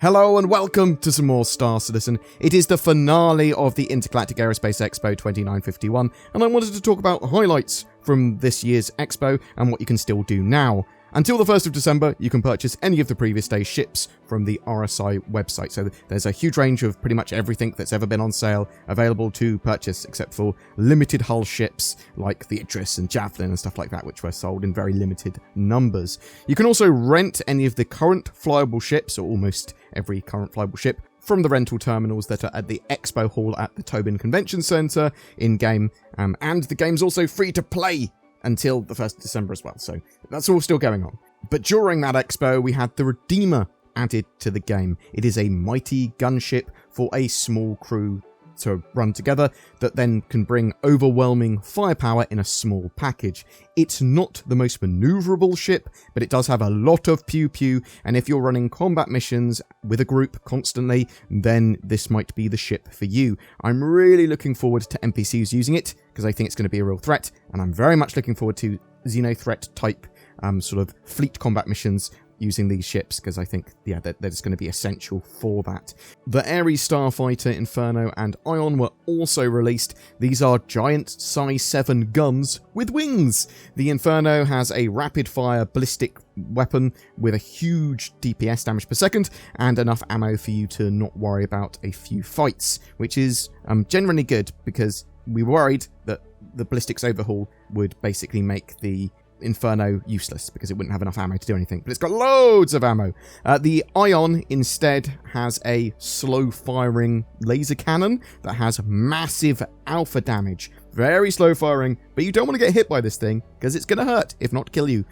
Hello and welcome to some more Star Citizen. It is the finale of the Intergalactic Aerospace Expo 2951, and I wanted to talk about highlights from this year's Expo and what you can still do now. Until the 1st of December, you can purchase any of the previous day's ships from the RSI website. So there's a huge range of pretty much everything that's ever been on sale available to purchase, except for limited hull ships like the Idris and Javelin and stuff like that, which were sold in very limited numbers. You can also rent any of the current flyable ships, or almost every current flyable ship, from the rental terminals that are at the Expo Hall at the Tobin Convention Centre in-game. And the game's also free to play until the 1st of December as well, so that's all still going on. But during that expo, we had the Redeemer added to the game. It is a mighty gunship for a small crew to run together that then can bring overwhelming firepower in a small package. It's not the most maneuverable ship, but it does have a lot of pew-pew, and if you're running combat missions with a group constantly, then this might be the ship for you. I'm really looking forward to NPCs using it, because I think it's going to be a real threat, and I'm very much looking forward to Xenothreat type sort of fleet combat missions using these ships, because I think, yeah, they're just going to be essential for that. The Ares Starfighter, Inferno, and Ion were also released. These are giant size 7 guns with wings. The Inferno has a rapid-fire ballistic weapon with a huge DPS, damage per second, and enough ammo for you to not worry about a few fights, which is generally good, because we were worried that the ballistics overhaul would basically make the Inferno useless because it wouldn't have enough ammo to do anything, but it's got loads of ammo. The Ion instead has a slow firing laser cannon that has massive alpha damage. Very slow firing, but you don't want to get hit by this thing because it's going to hurt, if not kill you.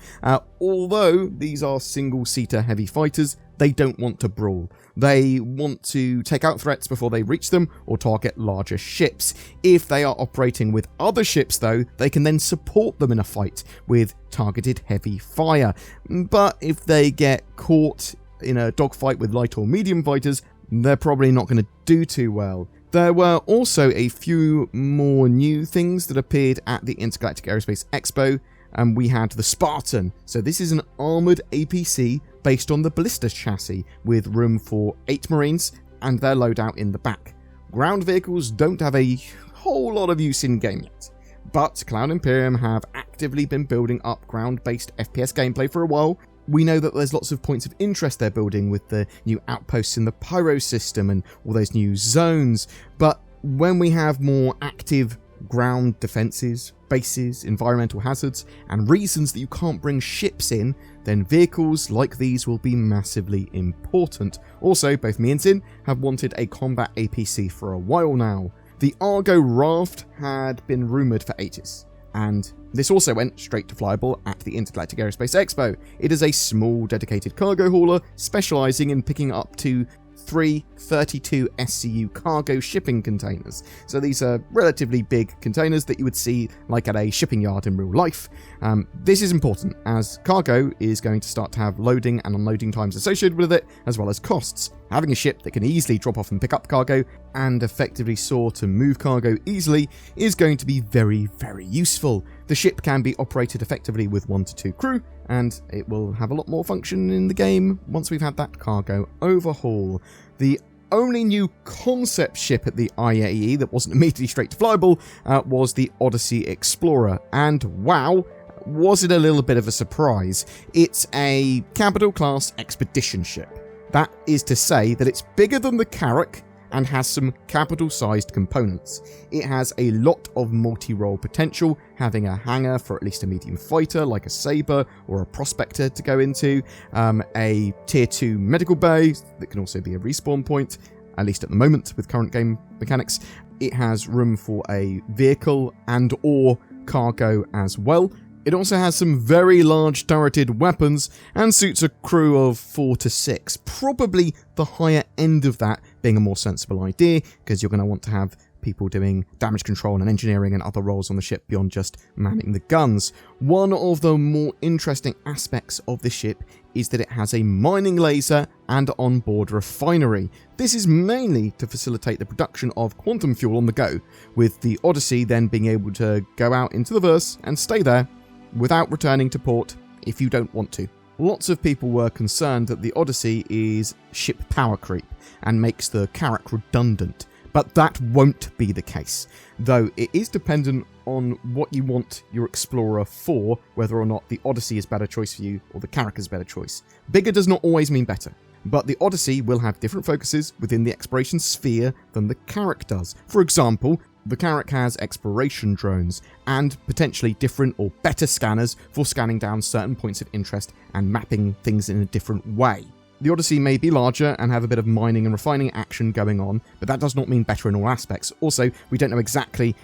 Although these are single-seater heavy fighters, they don't want to brawl. They want to take out threats before they reach them or target larger ships. If they are operating with other ships, though, they can then support them in a fight with targeted heavy fire. But if they get caught in a dogfight with light or medium fighters, they're probably not going to do too well. There were also a few more new things that appeared at the Intergalactic Aerospace Expo, and we had the Spartan. So this is an armoured APC based on the Ballista chassis, with room for 8 Marines and their loadout in the back. Ground vehicles don't have a whole lot of use in-game yet, but Cloud Imperium have actively been building up ground-based FPS gameplay for a while. We know that there's lots of points of interest they're building with the new outposts in the Pyro system and all those new zones, but when we have more active ground defences, bases, environmental hazards, and reasons that you can't bring ships in, then vehicles like these will be massively important. Also, both me and Sin have wanted a combat APC for a while now. The Argo Raft had been rumoured for ages, and this also went straight to flyable at the Intergalactic Aerospace Expo. It is a small dedicated cargo hauler specialising in picking up to 3 32 SCU cargo shipping containers. So these are relatively big containers that you would see like at a shipping yard in real life. This is important as cargo is going to start to have loading and unloading times associated with it, as well as costs. Having a ship that can easily drop off and pick up cargo and effectively sort and move cargo easily is going to be very, very useful. The ship can be operated effectively with 1 to 2 crew, and it will have a lot more function in the game once we've had that cargo overhaul. The only new concept ship at the IAE that wasn't immediately straight to flyable was the Odyssey Explorer, and wow, was it a little bit of a surprise. It's a capital class expedition ship. That is to say that it's bigger than the Carrack and has some capital-sized components. It has a lot of multi-role potential, having a hangar for at least a medium fighter like a Sabre or a Prospector to go into, a tier 2 medical bay that can also be a respawn point, at least at the moment with current game mechanics. It has room for a vehicle and or cargo as well. It also has some very large turreted weapons and suits a crew of 4 to 6. Probably the higher end of that being a more sensible idea, because you're going to want to have people doing damage control and engineering and other roles on the ship beyond just manning the guns. One of the more interesting aspects of the ship is that it has a mining laser and onboard refinery. This is mainly to facilitate the production of quantum fuel on the go, with the Odyssey then being able to go out into the verse and stay there without returning to port if you don't want to. lots of people were concerned that the Odyssey is ship power creep and makes the Carrack redundant. But that won't be the case, though it is dependent on what you want your Explorer for, whether or not the Odyssey is a better choice for you or the Carrack is a better choice. Bigger does not always mean better, but the Odyssey will have different focuses within the exploration sphere than the Carrack does. For example, the Carrack has exploration drones and potentially different or better scanners for scanning down certain points of interest and mapping things in a different way. The Odyssey may be larger and have a bit of mining and refining action going on, but that does not mean better in all aspects. Also, we don't know exactly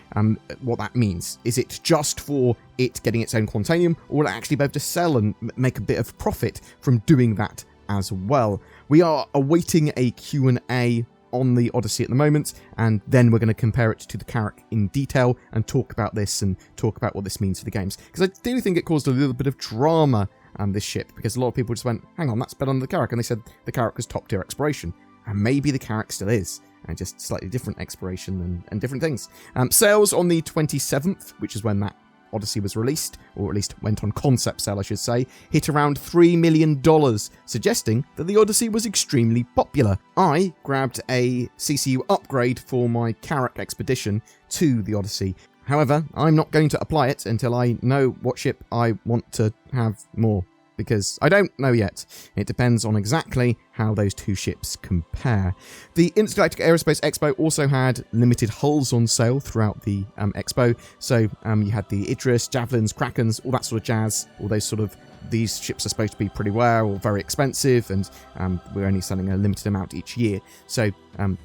what that means. Is it just for it getting its own Quantanium, or will it actually be able to sell and make a bit of profit from doing that as well? We are awaiting a Q&A on the Odyssey at the moment, and then we're going to compare it to the Carrack in detail and talk about this and talk about what this means for the games. Because I do think it caused a little bit of drama this ship, because a lot of people just went, hang on, that's better than the Carrack, and they said the Carrack was top tier exploration, and maybe the Carrack still is, and just slightly different exploration and different things. Sales on the 27th, which is when that Odyssey was released, or at least went on concept sale I should say, hit around $3 million, suggesting that the Odyssey was extremely popular. I grabbed a CCU upgrade for my Carrack expedition to the Odyssey. However, I'm not going to apply it until I know what ship I want to have more, because I don't know yet. It depends on exactly how those two ships compare. The Intergalactic Aerospace Expo also had limited hulls on sale throughout the expo. So you had the Idris, Javelins, Krakens, all that sort of jazz, all those sort of, these ships are supposed to be pretty rare or very expensive, and we're only selling a limited amount each year. So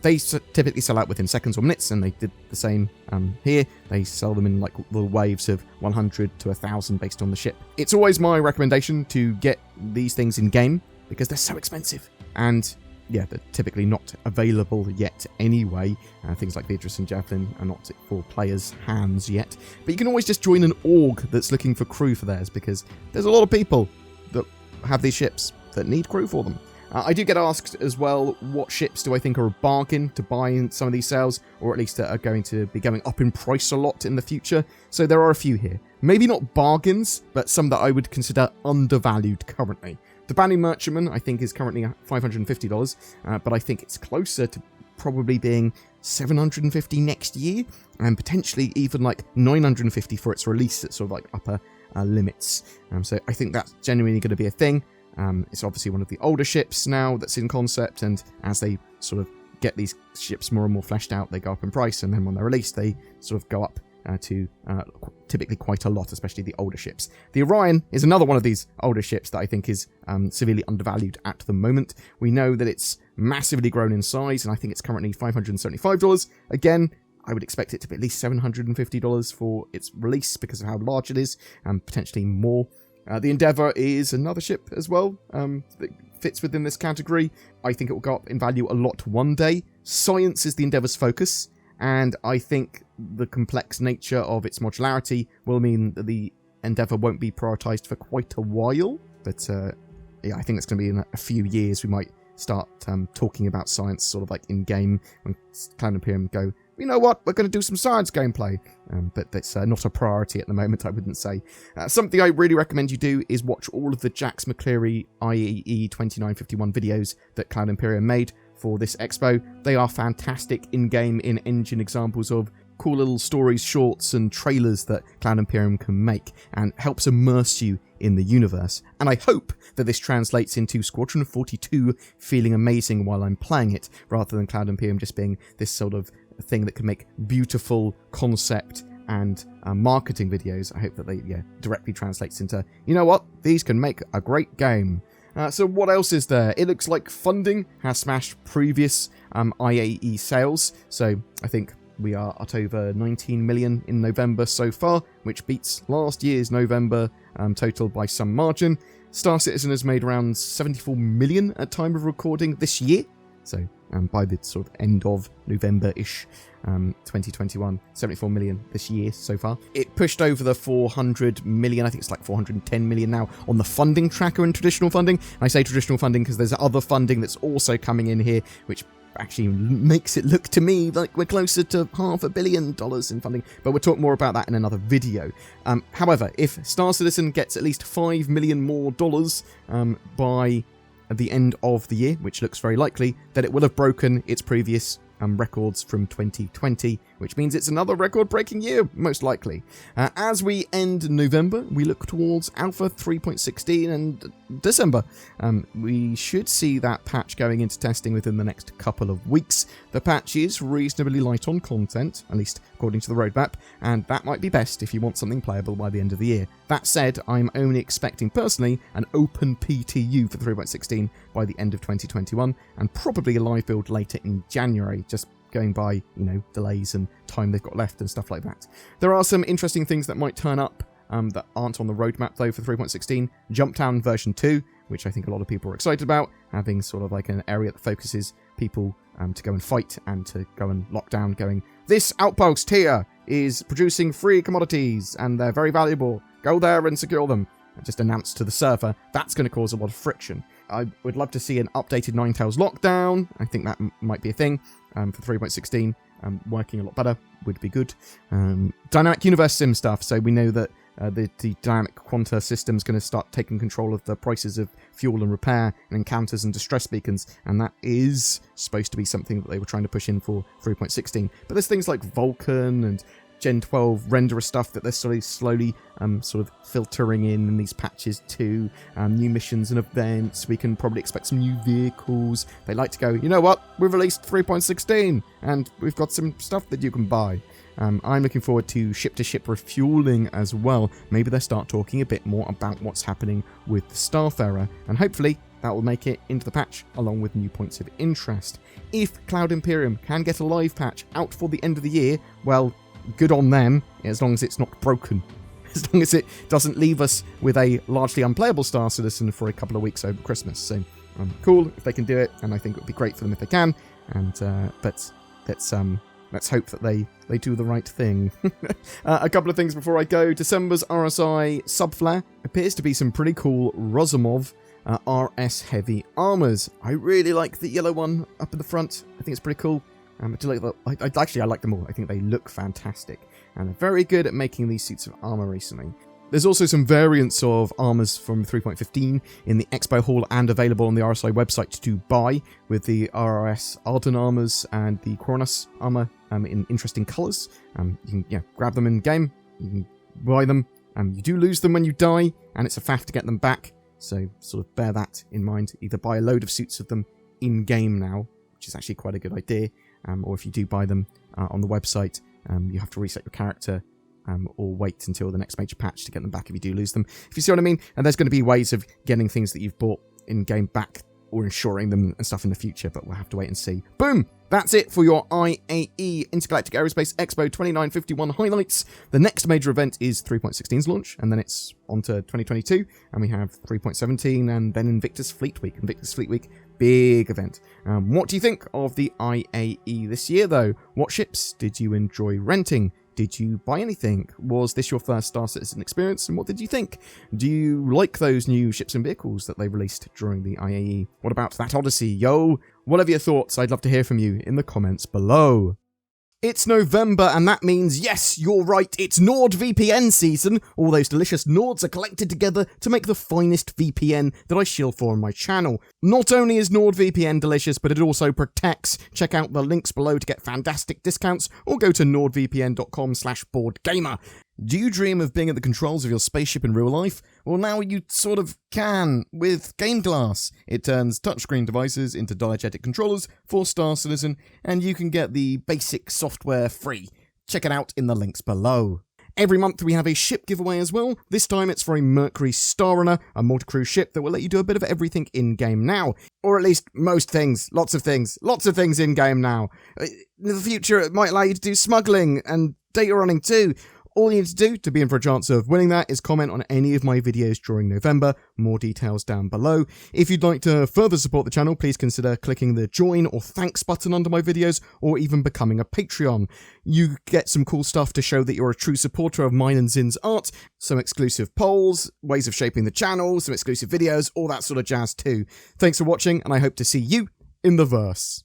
they typically sell out within seconds or minutes, and they did the same here. They sell them in like little waves of 100 to 1,000 based on the ship. It's always my recommendation to get these things in game because they're so expensive, and yeah, they're typically not available yet anyway. Things like the Idris and Javelin are not for players' hands yet. But you can always just join an org that's looking for crew for theirs, because there's a lot of people that have these ships that need crew for them. I do get asked as well, what ships do I think are a bargain to buy in some of these sales, or at least are going to be going up in price a lot in the future. So there are a few here. Maybe not bargains, but some that I would consider undervalued currently. The Bounty Merchantman, I think, is currently $550, but I think it's closer to probably being $750 next year, and potentially even like $950 for its release at sort of like upper limits. So I think that's genuinely going to be a thing. It's obviously one of the older ships now that's in concept, and as they sort of get these ships more and more fleshed out, they go up in price, and then when they're released, they sort of go up to typically quite a lot, especially the older ships. The Orion is another one of these older ships that I think is severely undervalued at the moment. We know that it's massively grown in size, and I think it's currently $575. Again, I would expect it to be at least $750 for its release because of how large it is, and potentially more. The Endeavour is another ship as well that fits within this category. I think it will go up in value a lot one day. Science is the Endeavour's focus, and I think the complex nature of its modularity will mean that the Endeavour won't be prioritised for quite a while. But yeah, I think it's going to be in a few years we might start talking about science sort of like in-game, when Cloud Imperium go, you know what, we're going to do some science gameplay. But that's not a priority at the moment, I wouldn't say. Something I really recommend you do is watch all of the Jax McCleary IAE 2951 videos that Cloud Imperium made for this expo. They are fantastic in-game, in-engine examples of cool little stories, shorts, and trailers that Cloud Imperium can make, and helps immerse you in the universe. And I hope that this translates into Squadron 42 feeling amazing while I'm playing it, rather than Cloud Imperium just being this sort of thing that can make beautiful concept and marketing videos. I hope that they directly translates into, you know what, these can make a great game. So what else is there? It looks like funding has smashed previous IAE sales. So I think we are at over 19 million in November so far, which beats last year's November total by some margin. Star Citizen has made around 74 million at time of recording this year. So by the sort of end of November-ish, 2021, 74 million this year so far. It pushed over the 400 million, I think it's like 410 million now, on the funding tracker in traditional funding. And I say traditional funding because there's other funding that's also coming in here, which actually makes it look to me like we're closer to $500 million in funding, but we'll talk more about that in another video. However, if Star Citizen gets at least $5 million more by the end of the year, which looks very likely, then it will have broken its previous records from 2020, which means it's another record-breaking year, most likely. As we end November, we look towards Alpha 3.16 and December. We should see that patch going into testing within the next couple of weeks. The patch is reasonably light on content, at least according to the roadmap, and that might be best if you want something playable by the end of the year. That said, I'm only expecting personally an open PTU for 3.16 by the end of 2021, and probably a live build later in January, just going by, delays and time they've got left and stuff like that. There are some interesting things that might turn up that aren't on the roadmap, though, for 3.16. Jumptown version 2, which I think a lot of people are excited about, having sort of like an area that focuses people to go and fight and to go and lock down, going, this outpost here is producing free commodities, and they're very valuable. Go there and secure them. Just announced to the server. That's going to cause a lot of friction. I would love to see an updated Ninetales lockdown. I think that might be a thing for 3.16. Working a lot better would be good. Dynamic universe sim stuff. So we know that the dynamic quanta system is going to start taking control of the prices of fuel and repair and encounters and distress beacons, and that is supposed to be something that they were trying to push in for 3.16. But there's things like Vulkan and Gen 12 renderer stuff that they're slowly sort of filtering in these patches too. New missions and events. We can probably expect some new vehicles. They like to go, you know what? We've released 3.16 and we've got some stuff that you can buy. I'm looking forward to ship-to-ship refueling as well. Maybe they'll start talking a bit more about what's happening with the Starfarer, and hopefully that will make it into the patch along with new points of interest. If Cloud Imperium can get a live patch out for the end of the year, well, good on them, as long as it's not broken. As long as it doesn't leave us with a largely unplayable Star Citizen for a couple of weeks over Christmas. So, cool if they can do it, and I think it would be great for them if they can. And but let's hope that they do the right thing. A couple of things before I go. December's RSI Subflare appears to be some pretty cool Rosimov RS heavy armors. I really like the yellow one up in the front. I think it's pretty cool. I like them all. I think they look fantastic, and they're very good at making these suits of armor recently. There's also some variants of armors from 3.15 in the Expo Hall and available on the RSI website to buy, with the RRS Arden armors and the Kronos armor in interesting colors. You can grab them in game, you can buy them. You do lose them when you die, and it's a faff to get them back, so sort of bear that in mind. Either buy a load of suits of them in game now, which is actually quite a good idea, or if you do buy them on the website, you have to reset your character, or wait until the next major patch to get them back if you do lose them. If you see what I mean? And there's going to be ways of getting things that you've bought in-game back, or insuring them and stuff in the future, but we'll have to wait and see. Boom! That's it for your IAE Intergalactic Aerospace Expo 2951 highlights. The next major event is 3.16's launch, and then it's on to 2022, and we have 3.17, and then Invictus Fleet Week. Invictus Fleet Week, big event. What do you think of the IAE this year, though? What ships did you enjoy renting? Did you buy anything? Was this your first Star Citizen experience? And what did you think? Do you like those new ships and vehicles that they released during the IAE? What about that Odyssey, yo? Whatever your thoughts, I'd love to hear from you in the comments below. It's November, and that means, yes, you're right, it's NordVPN season. All those delicious Nords are collected together to make the finest VPN that I shill for on my channel. Not only is NordVPN delicious, but it also protects. Check out the links below to get fantastic discounts, or go to nordvpn.com/BoredGamer. Do you dream of being at the controls of your spaceship in real life? Well, now you sort of can with Game Glass. It turns touchscreen devices into diegetic controllers for Star Citizen, and you can get the basic software free. Check it out in the links below. Every month we have a ship giveaway as well. This time it's for a Mercury Starrunner, a multi-crew ship that will let you do a bit of everything in-game now. Or at least most things. Lots of things in-game now. In the future it might allow you to do smuggling and data running too. All you need to do to be in for a chance of winning that is comment on any of my videos during November. More details down below. If you'd like to further support the channel, please consider clicking the join or thanks button under my videos, or even becoming a Patreon. You get some cool stuff to show that you're a true supporter of mine and Zin's art, some exclusive polls, ways of shaping the channel, some exclusive videos, all that sort of jazz too. Thanks for watching, and I hope to see you in the verse.